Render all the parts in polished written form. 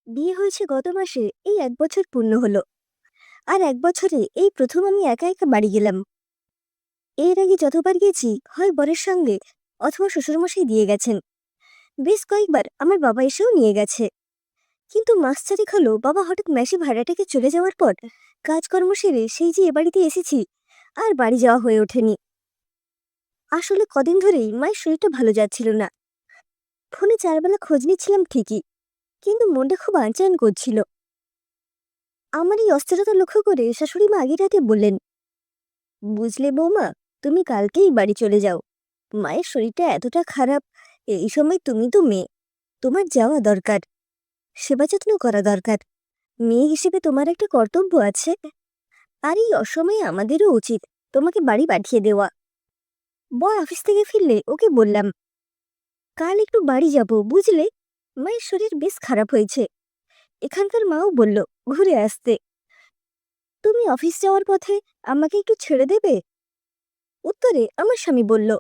বিয়ে হয়েছে গত মাসে, এই ১ বছর পূর্ণ হলো। আর ১ বছরে এই প্রথম আমি একা একা বাড়ি গেলাম। এর আগে যতবার গেছি হয় বরের সঙ্গে অথবা শ্বশুরমশাই দিয়ে গেছেন। বেশ কয়েকবার আমার বাবা এসেও নিয়ে গেছে। কিন্তু মাস চারেক হলো বাবা হঠাৎ মেসে ভাড়াটেকে চলে যাওয়ার পর কাজকর্ম সেরে সেই যে এ বাড়িতে এসেছি, আর বাড়ি যাওয়া হয়ে ওঠেনি। আসলে কদিন ধরেই মায়ের শরীরটা ভালো যাচ্ছিল না। ফোনে ৪ বেলা খোঁজ নিচ্ছিলাম ঠিকই, কিন্তু মনটা খুব আনচান করছিল। আমার এই অস্থিরতা লক্ষ্য করে শাশুড়ি মা আগের রাতে বললেন, বুঝলে বৌমা, তুমি কালকেই বাড়ি চলে যাও। মায়ের শরীরটা এতটা খারাপ, এই সময় তুমি তো মেয়ে, তোমার যাওয়া দরকার, সেবা যত্ন করা দরকার। মেয়ে হিসেবে তোমার একটা কর্তব্য আছে। আর এই অসময়ে আমাদেরও উচিত তোমাকে বাড়ি পাঠিয়ে দেওয়া। বর অফিস থেকে ফিরলে ওকে বললাম, কাল একটু বাড়ি যাব বুঝলে, মায়ের শরীর বেশ খারাপ হয়েছে। এখানকার মাও বলল ঘুরে আসতে। তুমি অফিস যাওয়ার পথে আমাকে একটু ছেড়ে দেবে? উত্তরে আমার স্বামী বলল,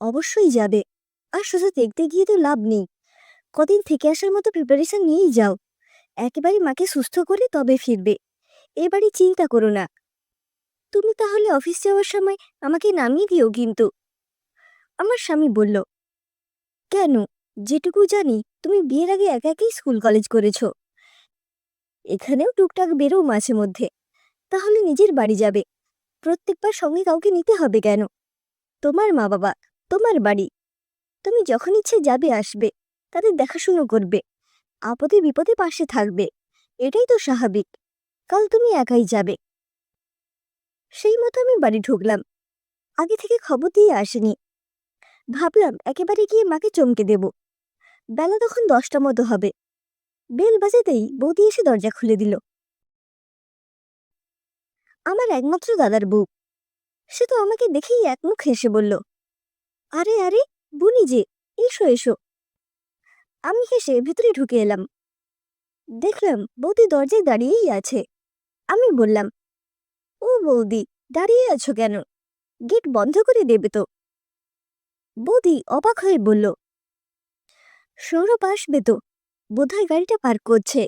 অবশ্যই যাবে। আর শুধু দেখতে গিয়ে তো লাভ নেই, কদিন থেকে আসার মতো প্রিপারেশন নিয়েই যাও। একেবারে মাকে সুস্থ করে তবে ফিরবে। এবারে চিন্তা করো না। তুমি তাহলে অফিস যাওয়ার সময় আমাকে নামিয়ে দিও কিন্তু। আমার স্বামী বলল, কেন? যেটুকু জানি তুমি বিয়ের আগে একা একাই স্কুল কলেজ করেছো, এখানেও টুকটাক বেরো মাঝে মধ্যে। তাহলে নিজের বাড়ি যাবে, প্রত্যেকবার সঙ্গে কাউকে নিতে হবে কেন? তোমার মা বাবা, তোমার বাড়ি, তুমি যখন ইচ্ছে যাবে আসবে, তাদের দেখাশুনো করবে, আপদে বিপদে পাশে থাকবে। এটাই তো স্বাভাবিক। কাল তুমি একাই যাবে। সেই মতো আমি বাড়ি ঢুকলাম। আগে থেকে খবর দিয়ে আসেনি। ভাবলাম একেবারে গিয়ে মাকে চমকে দেব। বেলা তখন 10টা মতো হবে। বেল বাজাতেই বৌদি এসে দরজা খুলে দিল। আমার একমাত্র দাদার বউ। সে তো আমাকে দেখেই একমুখ হেসে বলল, আরে আরে, বুনি যে, এসো এসো। আমি হেসে ভেতরে ঢুকে এলাম। দেখলাম বৌদি দরজায় দাঁড়িয়েই আছে। আমি বললাম, ও বৌদি, দাঁড়িয়ে আছো কেন? গেট বন্ধ করে দেবে তো? বৌদি অবাক হয়ে বলল, সৌরভ আসবে তো, বোধহয় গাড়িটা পার্ক করছে,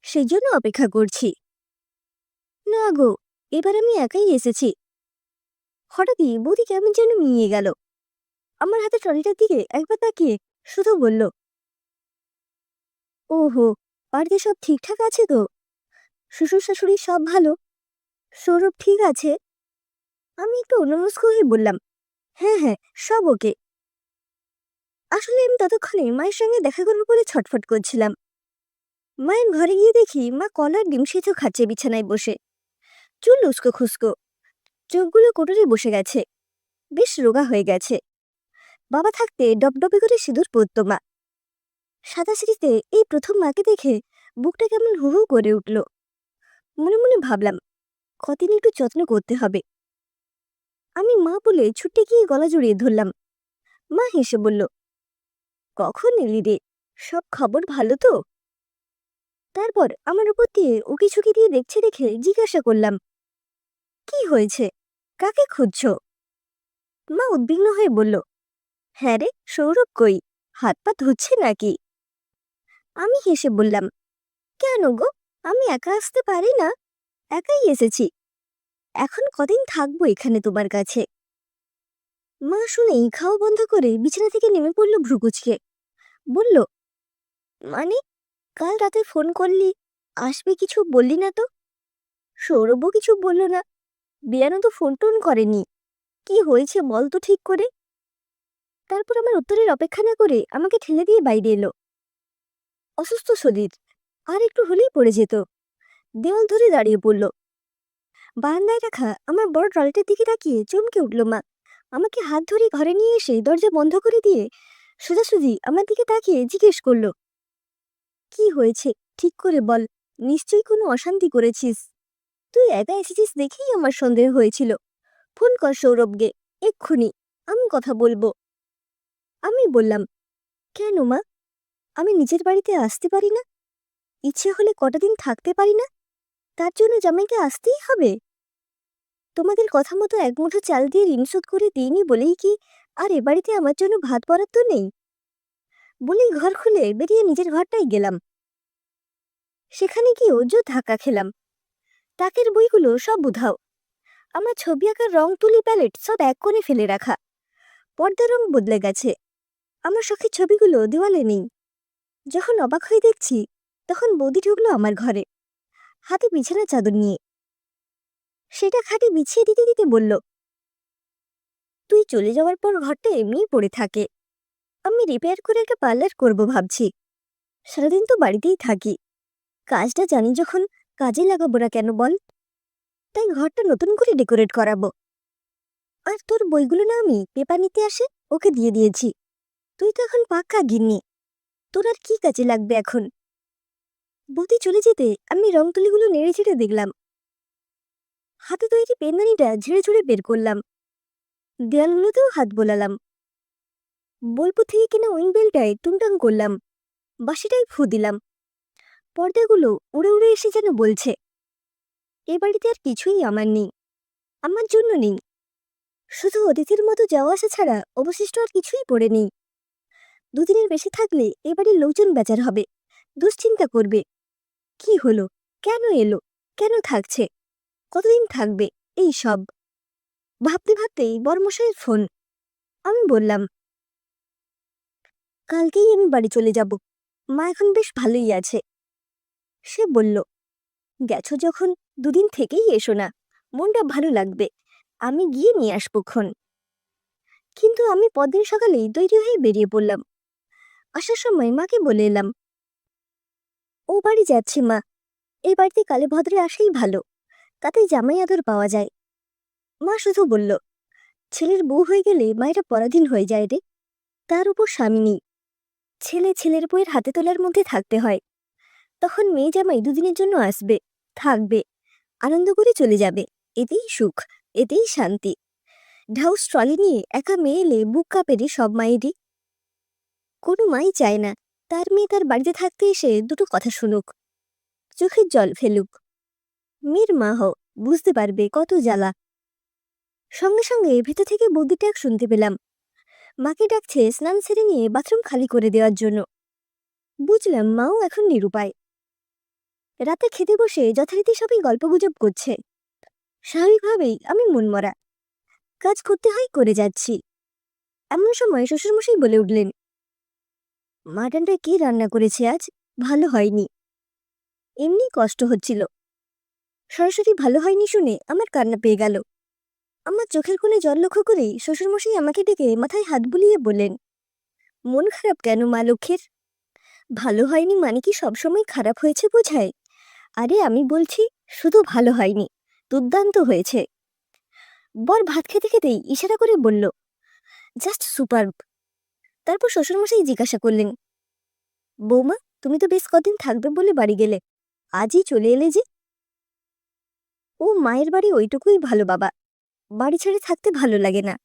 সেই জন্য অপেক্ষা করছি। না গো, এবার আমি একাই এসেছি। হঠাৎই বৌদি কেমন যেন মিয়ে গেল। আমার হাতে ট্রলিটার দিকে একবার তাকিয়ে শুধু বলল, ওহো, বাড়িতে সব ঠিকঠাক আছে তো? শ্বশুর শাশুড়ি সব ভালো? সৌরভ ঠিক আছে? আমি একটু অন্যমনস্ক হয়ে বললাম, হ্যাঁ হ্যাঁ, সব ওকে। আসলে আমি ততক্ষণে মায়ের সঙ্গে দেখা করবো বলে ছটফট করছিলাম। মায়ের ঘরে গিয়ে দেখি মা কলার ডিম সেদ্ধ খাচ্ছে বিছানায় বসে, চুল উস্কো খুস্কো, চোখগুলো কোটরে বসে গেছে, বেশ রোগা হয়ে গেছে। বাবা থাকতে ডবডবে করে সিঁদুর পরত মা। সাদা সিঁড়িতে এই প্রথম মাকে দেখে বুকটা কেমন হু হু করে উঠল। মনে মনে ভাবলাম, কদিন একটু যত্ন করতে হবে। আমি মা বলে ছুটে গিয়ে গলা জড়িয়ে ধরলাম। মা হেসে বলল, কখন এলি রে? সব খবর ভালো তো? তারপর আমার উপর দিয়ে উকি ঝুঁকি দিয়ে দেখছে দেখে জিজ্ঞাসা করলাম, কি হয়েছে? কাকে খুঁজছো? মা উদ্বিগ্ন হয়ে বলল, হ্যাঁ রে, সৌরভ কই? হাত পা ধুচ্ছে নাকি? আমি হেসে বললাম, কেন গো, আমি একা আসতে পারি না? একাই এসেছি। এখন কদিন থাকবো এখানে তোমার কাছে। মা শুনেই খাওয়া বন্ধ করে বিছানা থেকে নেমে পড়ল ভ্রুকুচকে। বলল, মানে, কাল রাতে ফোন করলি, আসবে কিছু বললি না তো? সৌরভও কিছু বলল না, বিয়ানও তো ফোন টোন করেনি। কি হয়েছে বল তো ঠিক করে। তারপর আমার উত্তরের অপেক্ষা না করে আমাকে ঠেলে দিয়ে বাইরে এলো। অসুস্থ শরীর, আর একটু হলেই পড়ে যেত। দেওয়াল ধরে দাঁড়িয়ে পড়ল। বারান্দায় রাখা আমার বড় ট্রলিটার দিকে তাকিয়ে চমকে উঠল মা। আমাকে হাত ধরে ঘরে নিয়ে এসে দরজা বন্ধ করে দিয়ে সোজাসুজি আমার দিকে তাকিয়ে জিজ্ঞেস করলো, কি হয়েছে ঠিক করে বল, নিশ্চয়ই কোনো অশান্তি করেছিস। তুই একা এসেছিস দেখেই আমার সন্দেহ হয়েছিল। ফোন কর সৌরভকে, এক্ষুনি, আমি কথা বলবো। আমি বললাম, কেন মা, আমি নিজের বাড়িতে আসতে পারি না? ইচ্ছে হলে কটা দিন থাকতে পারি না? তার জন্য জামাইকে আসতেই হবে? তোমাদের কথা মতো এক মুঠো চাল দিয়ে ঋণ শোধ করে দিইনি বলেই কি আর এ বাড়িতে আমার জন্য ভাত বরাদ্দ নেই? বলেই ঘর খুলে বেরিয়ে নিজের ঘরটাই গেলাম। সেখানে গিয়েও ধাক্কা খেলাম। তাকের বইগুলো সব উধাও। আমার ছবি আঁকার রং তুলি প্যালেট সব এক কোণে ফেলে রাখা। পর্দার রং বদলে গেছে। আমার শখের ছবিগুলো দেওয়ালে নেই। যখন অবাক হয়ে দেখছি, তখন বৌদি ঢুকলো আমার ঘরে, হাতে বিছানা চাদর নিয়ে। সেটা খাটে বিছিয়ে দিতে দিতে বলল, তুই চলে যাওয়ার পর ঘরটা এমনিই পড়ে থাকে। আমি রিপেয়ার করে একটা পার্লার করব ভাবছি। সারাদিন তো বাড়িতেই থাকি, কাজটা জানি যখন কাজে লাগাবো না কেন বল? তাই ঘরটা নতুন করে ডেকোরেট করাবো। আর তোর বইগুলো না আমি পেপার নিতে আসে ওকে দিয়ে দিয়েছি। তুই তো এখন পাক্কা গিন্নি, তোর আর কি কাজে লাগবে এখন? বৌদি চলে যেতে আমি রং তুলিগুলো নেড়ে ছেড়ে দেখলাম। হাতে তৈরি পেনদানিটা ঝেড়ে ঝুড়ে বের করলাম। দেয়ালগুলোতেও হাত বোলালাম। বোলপুর থেকে কেনা উইং বেলটায় টুংটাং করলাম। বাঁশিটায় ফু দিলাম। পর্দাগুলো উড়ে উড়ে এসে যেন বলছে, এ বাড়িতে আর কিছুই আমার নেই, আমার জন্য নেই। শুধু অতিথির মতো যাওয়া আসা ছাড়া অবশিষ্ট আর কিছুই পড়ে নেই। দুদিনের বেশি থাকলে এ বাড়ির লোকজন বেচার হবে, দুশ্চিন্তা করবে। কি হলো, কেন এলো, কেন থাকছে, কতদিন থাকবে, এই সব ভাবতে ভাবতেই বরমশাইয়ের ফোন। আমি বললাম, কালকেই আমি বাড়ি চলে যাব, মা এখন বেশ ভালোই আছে। সে বলল, গেছো যখন দুদিন থেকেই এসো না, মনটা ভালো লাগবে, আমি গিয়ে নিয়ে আসবো ক্ষণ। কিন্তু আমি পরদিন সকালেই তৈরি হয়ে বেরিয়ে পড়লাম। আসার সময় মাকে বলে এলাম, ও বাড়ি যাচ্ছি মা, এই বাড়িতে কালে ভদ্রে আসাই ভালো, তাতে জামাই আদর পাওয়া যায়। মা শুধু বলল, ছেলের বউ হয়ে গেলে মায়েরা পরাধীন হয়ে যায় রে, তার উপর স্বামী নেই। ছেলে ছেলের বউয়ের হাতে তোলার মধ্যে থাকতে হয়। তখন মেয়ে জামাই দুদিনের জন্য আসবে, থাকবে, আনন্দ করে চলে যাবে, এতেই সুখ, এতেই শান্তি। ঢাউস ট্রলি নিয়ে একা মেয়ে এলে বুক কাঁপেরে সব মায়েরই। কোনো মাই চায় না তার মেয়ে তার বাড়িতে থাকতে এসে দুটো কথা শুনুক, চোখের জল ফেলুক। মেয়ের মা হও, বুঝতে পারবে কত জ্বালা। সঙ্গে সঙ্গে ভেতর থেকে বৌদির ডাক শুনতে পেলাম। মাকে ডাকছে স্নান সেরে নিয়ে বাথরুম খালি করে দেওয়ার জন্য। বুঝলাম মাও এখন নিরুপায়। রাতে খেতে বসে যথারীতি সবাই গল্পগুজব করছে। স্বাভাবিকভাবেই আমি মনমরা, কাজ করতে হয় করে যাচ্ছি। এমন সময় শ্বশুরমশাই বলে উঠলেন, মাটনটা কে রান্না করেছে আজ, ভালো হয়নি। এমনি কষ্ট হচ্ছিল। সরাসরি ভালো হয়নি শুনে আমার কান্না পেয়ে গেল। আমার চোখের কোণে জল লক্ষ্য করেই শ্বশুরমশাই আমাকে ডেকে মাথায় হাত বুলিয়ে বললেন, মন খারাপ কেন মা লক্ষ্মীর? ভালো হয়নি মানে কি সবসময় খারাপ হয়েছে বোঝায়? আরে আমি বলছি শুধু ভালো হয়নি, দুর্দান্ত হয়েছে। বর ভাত খেতে খেতেই ইশারা করে বলল, জাস্ট সুপারব। তারপর শ্বশুরমশাই জিজ্ঞাসা করলেন, বৌমা তুমি তো বেশ কদিন থাকবে বলে বাড়ি গেলে, আজই চলে এলে যে? ও মায়ের বাড়ি ওইটুকুই ভালো বাবা, বাড়ি ছেড়ে থাকতে ভালো লাগে না।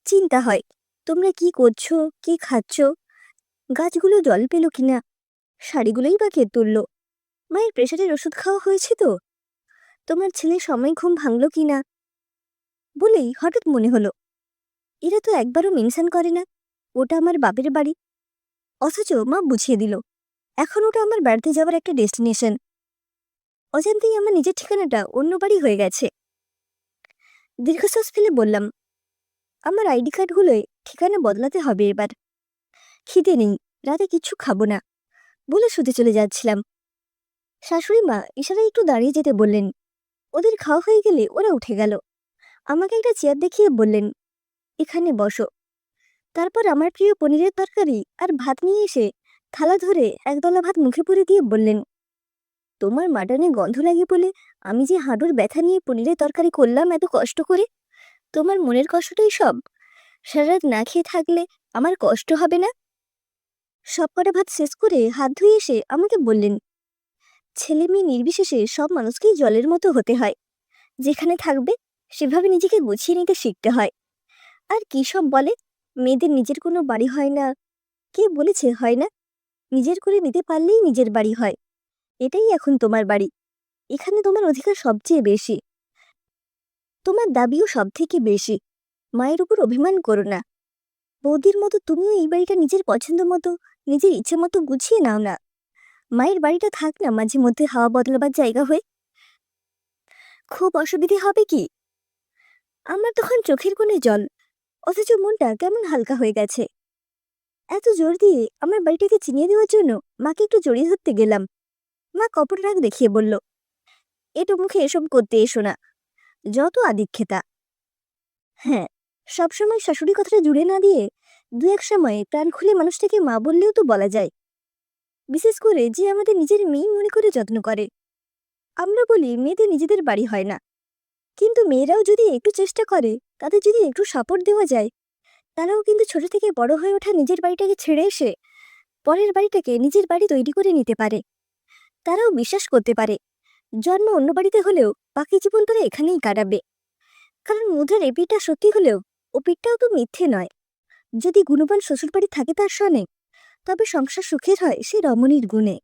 চিন্তা হয় তোমরা কি করছো, কি খাচ্ছ, গাছগুলো জল পেল কিনা, শাড়িগুলোই বা কে তুললো, মায়ের প্রেশারের ওষুধ খাওয়া হয়েছে তো, তোমার ছেলে সময় ঘুম ভাঙলো কিনা। বলেই হঠাৎ মনে হলো, এরা তো একবারও মেনশন করে না ওটা আমার বাপের বাড়ি। অথচ মা বুঝিয়ে দিল এখন ওটা আমার বেড়াতে যাওয়ার একটা ডেস্টিনেশন। অজান্তেই আমার নিজের ঠিকানাটা অন্য বাড়ি হয়ে গেছে। দীর্ঘশ্বাস ফেলে বললাম, আমার আইডি কার্ডগুলোয় ঠিকানা বদলাতে হবে এবার। খিদে নেই, রাতে কিচ্ছু খাবো না বলে শুতে চলে যাচ্ছিলাম। শাশুড়ি মা ইশারায় একটু দাঁড়িয়ে যেতে বললেন। ওদের খাওয়া হয়ে গেলে ওরা উঠে গেল। আমাকে একটা চেয়ার দেখিয়ে বললেন, এখানে বসো। তারপর আমার প্রিয় পনিরের তরকারি আর ভাত নিয়ে এসে থালা ধরে একদলা ভাত মুখে পুরে দিয়ে বললেন, তোমার মাটনে গন্ধ লাগে বলে আমি যে হাঁটুর ব্যথা নিয়ে পনিরের তরকারি করলাম এত কষ্ট করে, তোমার মনের কষ্টটাই সব। সারা রাত না খেয়ে থাকলে আমার কষ্ট হবে না? সব কটা ভাত শেষ করে হাত ধুয়ে এসে আমাকে বললেন, ছেলে মেয়ে নির্বিশেষে সব মানুষকেই জলের মতো হতে হয়, যেখানে থাকবে সেভাবে নিজেকে গুছিয়ে নিতে শিখতে হয়। আর কি সব বলে, মেয়েদের নিজের কোনো বাড়ি হয় না। কে বলেছে হয় না? নিজের করে নিতে পারলেই নিজের বাড়ি হয়। এটাই এখন তোমার বাড়ি, এখানে তোমার অধিকার সবচেয়ে বেশি, তোমার দাবিও সব থেকে বেশি। মায়ের উপর অভিমান করো না। বৌদির মতো তুমিও এই বাড়িটা নিজের পছন্দ মতো, নিজের ইচ্ছে মতো গুছিয়ে নাও না। মায়ের বাড়িটা থাক না মাঝে মধ্যে হাওয়া বদলাবার জায়গা হয়ে। খুব অসুবিধে হবে কি? আমার তখন চোখের কোণে জল, অথচ মনটা কেমন হালকা হয়ে গেছে। এত জোর দিয়ে আমার বাড়িটাকে চিনিয়ে দেওয়ার জন্য মাকে একটু জড়িয়ে ধরতে গেলাম। মা কপট রাগ দেখিয়ে বলল, এটো মুখে এসব করতে এসো না, যত আদিক্ষেতা। হ্যাঁ, সবসময় শাশুড়ি কথাটা জুড়ে না দিয়ে দু এক সময়ে প্রাণ খুলে মানুষটাকে মা বললেও তো বলা যায়, বিশেষ করে যে আমাদের নিজের মেয়ে মনে করে যত্ন করে। আমরা বলি মেয়েদের নিজেদের বাড়ি হয় না, কিন্তু মেয়েরাও যদি একটু চেষ্টা করে, তাদের যদি একটু সাপোর্ট দেওয়া যায়, তারাও কিন্তু ছোট থেকে বড় হয়ে ওঠা নিজের বাড়িটাকে ছেড়ে এসে পরের বাড়িটাকে নিজের বাড়ি তৈরি করে নিতে পারে। তারাও বিশ্বাস করতে পারে জন্ম অন্য বাড়িতে হলেও বাকি জীবন তারা এখানেই কাটাবে। কারণ মুদ্রার এ পিঠটা সত্যি হলেও ও পিঠটাও তো মিথ্যে নয়। যদি গুণবান শ্বশুরবাড়ি থাকে তার সনে, তবে সংসার সুখের হয় সে রমণীর গুণে।